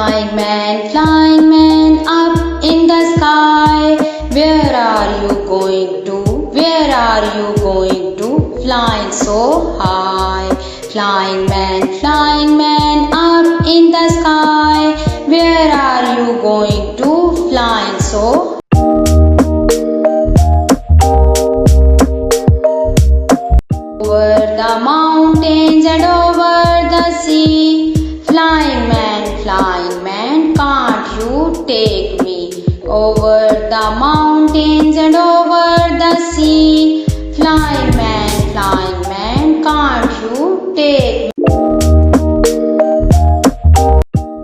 flying man up in the sky. Where are you going to? Where are you going to? Flying so high. Flying man up in the sky. Where are you going to? Flying so over the mountains and over the sea. Flying man, can't you take me? Over the mountains and over the sea. Flying man, can't you take me?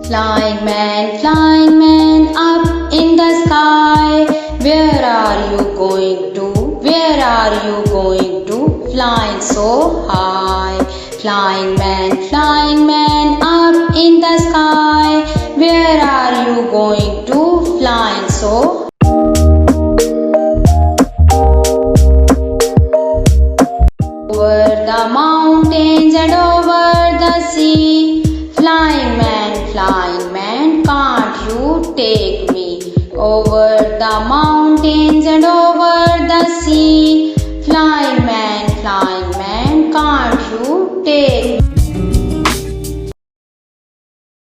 Flying man up in the sky. Where are you going to? Where are you going to? Flying so high. Flying man up in the sky. Where are you going to? Flying so over the mountains and over the sea. Flying man, can't you take me? Over the mountains and